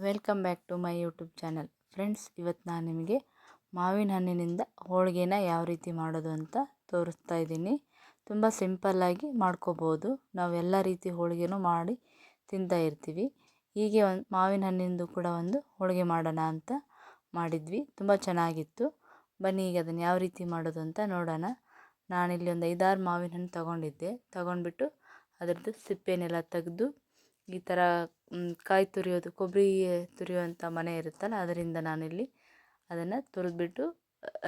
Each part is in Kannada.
Welcome back to my YouTube channel. Friends, ಇವತ್ತು ನಾನು ನಿಮಗೆ ಮಾವಿನ ಹಣ್ಣಿನಿಂದ ಹೋಳಿಗೆನ ಯಾವ ರೀತಿ ಮಾಡೋದು ಅಂತ ತೋರಿಸ್ತಾ ಇದ್ದೀನಿ. ತುಂಬ ಸಿಂಪಲ್ಲಾಗಿ ಮಾಡ್ಕೋಬೋದು. ನಾವು ಎಲ್ಲ ರೀತಿ ಹೋಳಿಗೆನೂ ಮಾಡಿ ತಿಂತಾ ಇರ್ತೀವಿ. ಹೀಗೆ ಒಂದು ಮಾವಿನ ಹಣ್ಣಿಂದು ಕೂಡ ಒಂದು ಹೋಳಿಗೆ ಮಾಡೋಣ ಅಂತ ಮಾಡಿದ್ವಿ. ತುಂಬ ಚೆನ್ನಾಗಿತ್ತು. ಬನ್ನಿ ಈಗ ಅದನ್ನು ಯಾವ ರೀತಿ ಮಾಡೋದು ಅಂತ ನೋಡೋಣ. ನಾನಿಲ್ಲಿ ಒಂದು 5-6 ಮಾವಿನ ಹಣ್ಣು ತಗೊಂಡ್ಬಿಟ್ಟು ಅದರದ್ದು ಸಿಪ್ಪೆನೆಲ್ಲ ತೆಗೆದು ಈ ಥರ ಕಾಯಿ ತುರಿಯೋದು, ಕೊಬ್ಬರಿ ತುರಿಯುವಂಥ ಮನೆ ಇರುತ್ತಲ್ಲ, ಅದರಿಂದ ನಾನಿಲ್ಲಿ ಅದನ್ನು ತುರಿದ್ಬಿಟ್ಟು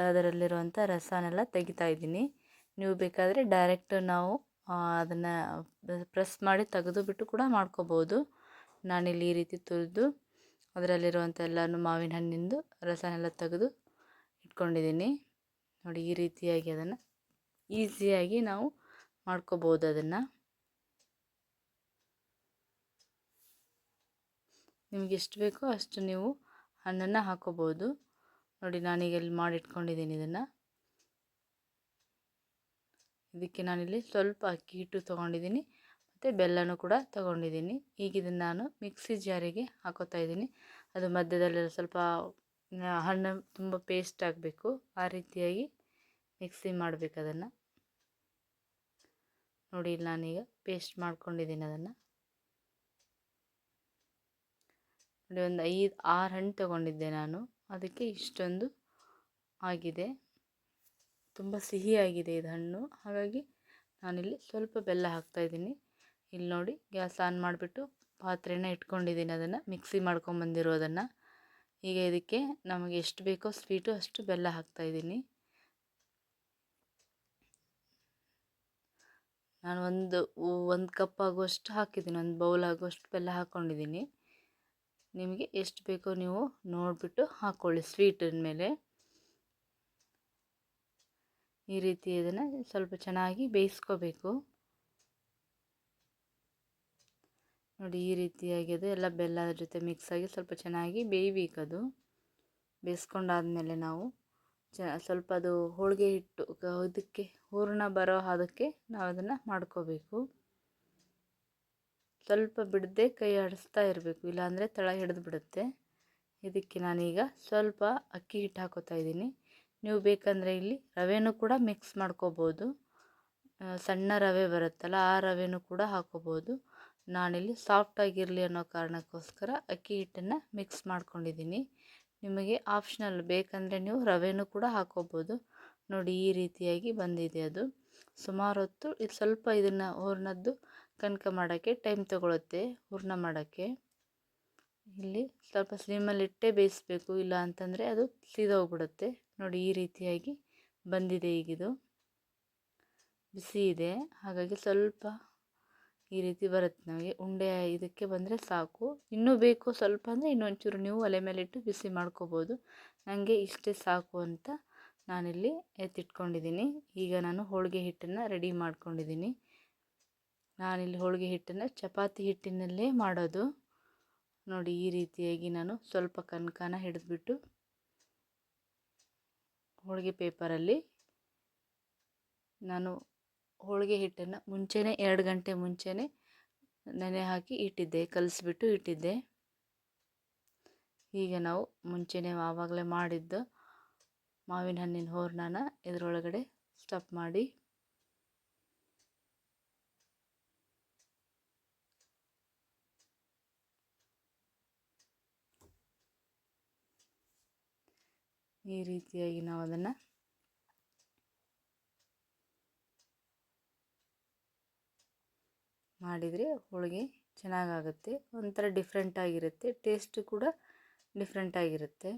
ಅದರಲ್ಲಿರುವಂಥ ರಸನೆಲ್ಲ ತೆಗಿತಾ ಇದ್ದೀನಿ. ನೀವು ಬೇಕಾದರೆ ಡೈರೆಕ್ಟ್ ನಾವು ಅದನ್ನು ಪ್ರೆಸ್ ಮಾಡಿ ತೆಗೆದುಬಿಟ್ಟು ಕೂಡ ಮಾಡ್ಕೋಬೋದು. ನಾನಿಲ್ಲಿ ಈ ರೀತಿ ತುರಿದು ಅದರಲ್ಲಿರುವಂಥ ಎಲ್ಲನೂ ಮಾವಿನ ಹಣ್ಣಿಂದು ರಸನೆಲ್ಲ ತೆಗೆದು ಇಟ್ಕೊಂಡಿದ್ದೀನಿ. ನೋಡಿ, ಈ ರೀತಿಯಾಗಿ ಅದನ್ನು ಈಸಿಯಾಗಿ ನಾವು ಮಾಡ್ಕೋಬೋದು. ಅದನ್ನು ನಿಮಗೆ ಎಷ್ಟು ಬೇಕೋ ಅಷ್ಟು ನೀವು ಹಣ್ಣನ್ನು ಹಾಕೋಬೋದು. ನೋಡಿ, ನಾನೀಗ ಇಲ್ಲಿ ಮಾಡಿಟ್ಕೊಂಡಿದ್ದೀನಿ. ಇದಕ್ಕೆ ನಾನಿಲ್ಲಿ ಸ್ವಲ್ಪ ಅಕ್ಕಿ ಹಿಟ್ಟು ತೊಗೊಂಡಿದ್ದೀನಿ ಮತ್ತು ಬೆಲ್ಲನೂ ಕೂಡ ತೊಗೊಂಡಿದ್ದೀನಿ. ಈಗ ಇದನ್ನು ನಾನು ಮಿಕ್ಸಿ ಜಾರಿಗೆ ಹಾಕೋತಾ ಇದ್ದೀನಿ. ಅದು ಮಧ್ಯದಲ್ಲೆಲ್ಲ ಸ್ವಲ್ಪ ಹಣ್ಣು ತುಂಬ ಪೇಸ್ಟ್ ಆಗಬೇಕು, ಆ ರೀತಿಯಾಗಿ ಮಿಕ್ಸಿ ಮಾಡಬೇಕು ಅದನ್ನು. ನೋಡಿ, ಇಲ್ಲಿ ನಾನೀಗ ಪೇಸ್ಟ್ ಮಾಡ್ಕೊಂಡಿದ್ದೀನಿ ಅದನ್ನು. ನೋಡಿ, ಒಂದು 5-6 ಹಣ್ಣು ತೊಗೊಂಡಿದ್ದೆ ನಾನು, ಅದಕ್ಕೆ ಇಷ್ಟೊಂದು ಆಗಿದೆ. ತುಂಬ ಸಿಹಿಯಾಗಿದೆ ಇದು ಹಣ್ಣು, ಹಾಗಾಗಿ ನಾನಿಲ್ಲಿ ಸ್ವಲ್ಪ ಬೆಲ್ಲ ಹಾಕ್ತಾಯಿದ್ದೀನಿ. ಇಲ್ಲಿ ನೋಡಿ, ಗ್ಯಾಸ್ ಆನ್ ಮಾಡಿಬಿಟ್ಟು ಪಾತ್ರೆನ ಇಟ್ಕೊಂಡಿದ್ದೀನಿ, ಅದನ್ನು ಮಿಕ್ಸಿ ಮಾಡ್ಕೊಂಬಂದಿರೋದನ್ನು. ಈಗ ಇದಕ್ಕೆ ನಮಗೆ ಎಷ್ಟು ಬೇಕೋ ಸ್ವೀಟು ಅಷ್ಟು ಬೆಲ್ಲ ಹಾಕ್ತಾಯಿದ್ದೀನಿ. ನಾನು ಒಂದು ಕಪ್ ಆಗುವಷ್ಟು ಹಾಕಿದ್ದೀನಿ, ಒಂದು ಬೌಲ್ ಆಗುವಷ್ಟು ಬೆಲ್ಲ ಹಾಕ್ಕೊಂಡಿದ್ದೀನಿ. ನಿಮಗೆ ಎಷ್ಟು ಬೇಕೋ ನೀವು ನೋಡಿಬಿಟ್ಟು ಹಾಕ್ಕೊಳ್ಳಿ ಸ್ವೀಟಿನ ಮೇಲೆ. ಈ ರೀತಿ ಇದನ್ನು ಸ್ವಲ್ಪ ಚೆನ್ನಾಗಿ ಬೇಯಿಸ್ಕೋಬೇಕು. ನೋಡಿ, ಈ ರೀತಿಯಾಗಿ ಅದು ಎಲ್ಲ ಬೆಲ್ಲದ ಜೊತೆ ಮಿಕ್ಸಾಗಿ ಸ್ವಲ್ಪ ಚೆನ್ನಾಗಿ ಬೇಯಬೇಕದು. ಬೇಯಿಸ್ಕೊಂಡಾದಮೇಲೆ ನಾವು ಸ್ವಲ್ಪ ಅದು ಹೋಳಿಗೆ ಹಿಟ್ಟು ಇದಕ್ಕೆ ಹೂರಣ ಬರೋ ಅದಕ್ಕೆ ನಾವು ಅದನ್ನು ಮಾಡ್ಕೋಬೇಕು. ಸ್ವಲ್ಪ ಬಿಡದೆ ಕೈ ಆಡಿಸ್ತಾ ಇರಬೇಕು, ಇಲ್ಲಾಂದರೆ ತಳ ಹಿಡಿದು ಬಿಡುತ್ತೆ. ಇದಕ್ಕೆ ನಾನೀಗ ಸ್ವಲ್ಪ ಅಕ್ಕಿ ಹಿಟ್ಟು ಹಾಕೋತಾ ಇದ್ದೀನಿ. ನೀವು ಬೇಕಂದರೆ ಇಲ್ಲಿ ರವೆನೂ ಕೂಡ ಮಿಕ್ಸ್ ಮಾಡ್ಕೋಬೋದು. ಸಣ್ಣ ರವೆ ಬರುತ್ತಲ್ಲ, ಆ ರವೆನೂ ಕೂಡ ಹಾಕೋಬೋದು. ನಾನಿಲ್ಲಿ ಸಾಫ್ಟಾಗಿರಲಿ ಅನ್ನೋ ಕಾರಣಕ್ಕೋಸ್ಕರ ಅಕ್ಕಿ ಹಿಟ್ಟನ್ನು ಮಿಕ್ಸ್ ಮಾಡ್ಕೊಂಡಿದ್ದೀನಿ. ನಿಮಗೆ ಆಪ್ಷನಲ್ ಬೇಕಂದರೆ ನೀವು ರವೆನೂ ಕೂಡ ಹಾಕೋಬೋದು. ನೋಡಿ, ಈ ರೀತಿಯಾಗಿ ಬಂದಿದೆ ಅದು. ಸುಮಾರು ಹೊತ್ತು ಇದು ಸ್ವಲ್ಪ ಇದನ್ನು ಹೂರಣದ್ದು ಕನಕ ಮಾಡೋಕ್ಕೆ ಟೈಮ್ ತಗೊಳುತ್ತೆ. ಹೂರಣ ಮಾಡೋಕ್ಕೆ ಇಲ್ಲಿ ಸ್ವಲ್ಪ ಸ್ಲಿಮ್ಮಲ್ಲಿಟ್ಟೇ ಬೇಯಿಸಬೇಕು, ಇಲ್ಲ ಅಂತಂದರೆ ಅದು ಸೀದೋಗ್ಬಿಡುತ್ತೆ. ನೋಡಿ, ಈ ರೀತಿಯಾಗಿ ಬಂದಿದೆ. ಈಗಿದು ಬಿಸಿ ಇದೆ, ಹಾಗಾಗಿ ಸ್ವಲ್ಪ ಈ ರೀತಿ ಬರುತ್ತೆ. ನಮಗೆ ಉಂಡೆ ಇದಕ್ಕೆ ಬಂದರೆ ಸಾಕು. ಇನ್ನೂ ಬೇಕು ಸ್ವಲ್ಪ ಅಂದರೆ ಇನ್ನೊಂಚೂರು ನೀವು ಒಲೆ ಮೇಲಿಟ್ಟು ಬಿಸಿ ಮಾಡ್ಕೋಬೋದು. ನನಗೆ ಇಷ್ಟೇ ಸಾಕು ಅಂತ ನಾನಿಲ್ಲಿ ಎತ್ತಿಟ್ಕೊಂಡಿದ್ದೀನಿ. ಈಗ ನಾನು ಹೋಳಿಗೆ ಹಿಟ್ಟನ್ನು ರೆಡಿ ಮಾಡ್ಕೊಂಡಿದ್ದೀನಿ. ನಾನಿಲ್ಲಿ ಹೋಳಿಗೆ ಹಿಟ್ಟನ್ನು ಚಪಾತಿ ಹಿಟ್ಟಿನಲ್ಲೇ ಮಾಡೋದು. ನೋಡಿ, ಈ ರೀತಿಯಾಗಿ ನಾನು ಸ್ವಲ್ಪ ಕನಕನ ಹಿಡಿದ್ಬಿಟ್ಟು ಹೋಳಿಗೆ ಪೇಪರಲ್ಲಿ ನಾನು ಹೋಳಿಗೆ ಹಿಟ್ಟನ್ನು ಮುಂಚೆನೇ 2 ಗಂಟೆ ಮುಂಚೆನೇ ನೆನೆ ಹಾಕಿ ಇಟ್ಟಿದ್ದೆ, ಕಲಿಸ್ಬಿಟ್ಟು ಇಟ್ಟಿದ್ದೆ. ಈಗ ನಾವು ಮುಂಚೆನೇ ಆವಾಗಲೇ ಮಾಡಿದ್ದು ಮಾವಿನ ಹಣ್ಣಿನ ಹೂರಣನ ಇದರೊಳಗಡೆ ಸ್ಟಫ್ ಮಾಡಿ ಈ ರೀತಿಯಾಗಿ ನಾವು ಅದನ್ನು ಮಾಡಿದರೆ ಹೋಳಿಗೆ ಚೆನ್ನಾಗಾಗುತ್ತೆ. ಒಂಥರ ಡಿಫ್ರೆಂಟಾಗಿರುತ್ತೆ, ಟೇಸ್ಟ್ ಕೂಡ ಡಿಫ್ರೆಂಟಾಗಿರುತ್ತೆ.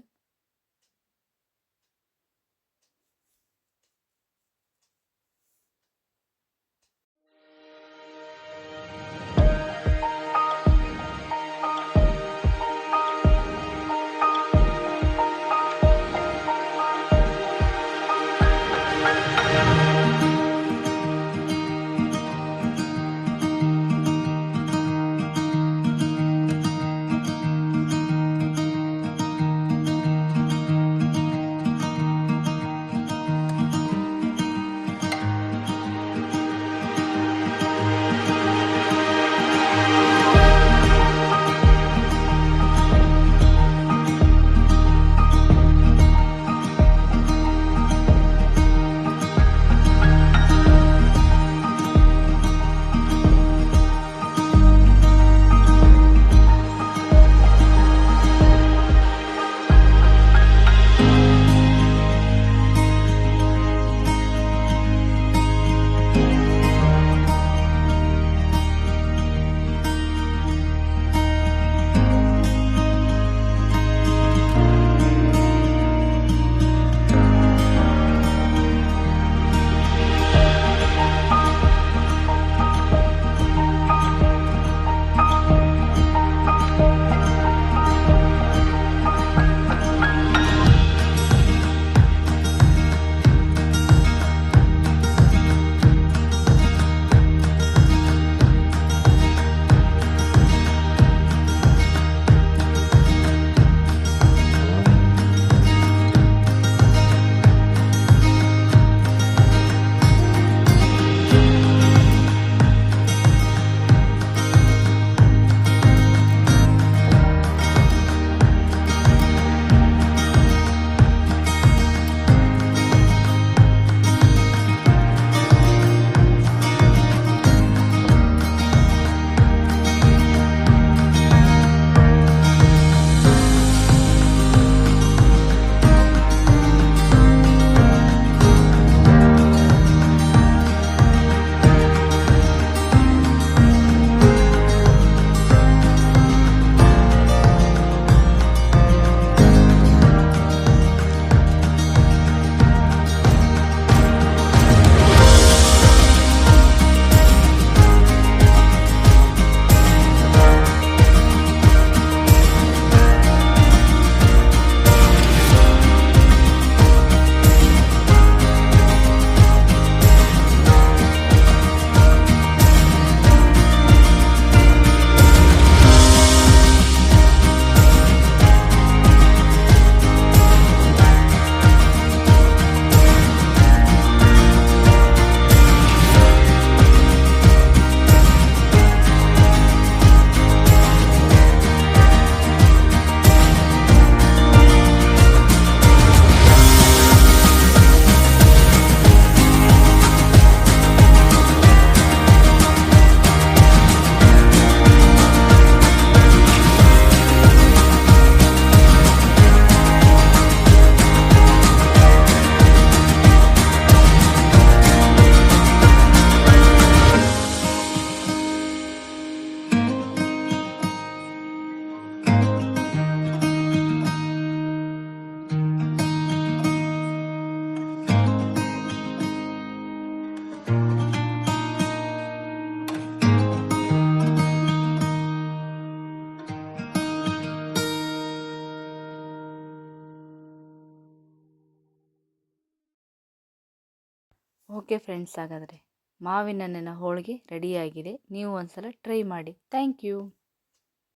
ಓಕೆ ಫ್ರೆಂಡ್ಸ್, ಹಾಗಾದರೆ ಮಾವಿನ ಹಣ್ಣಿನ ಹೋಳಿಗೆ ರೆಡಿಯಾಗಿದೆ. ನೀವು ಒಂದ್ಸಲ ಟ್ರೈ ಮಾಡಿ. Thank you.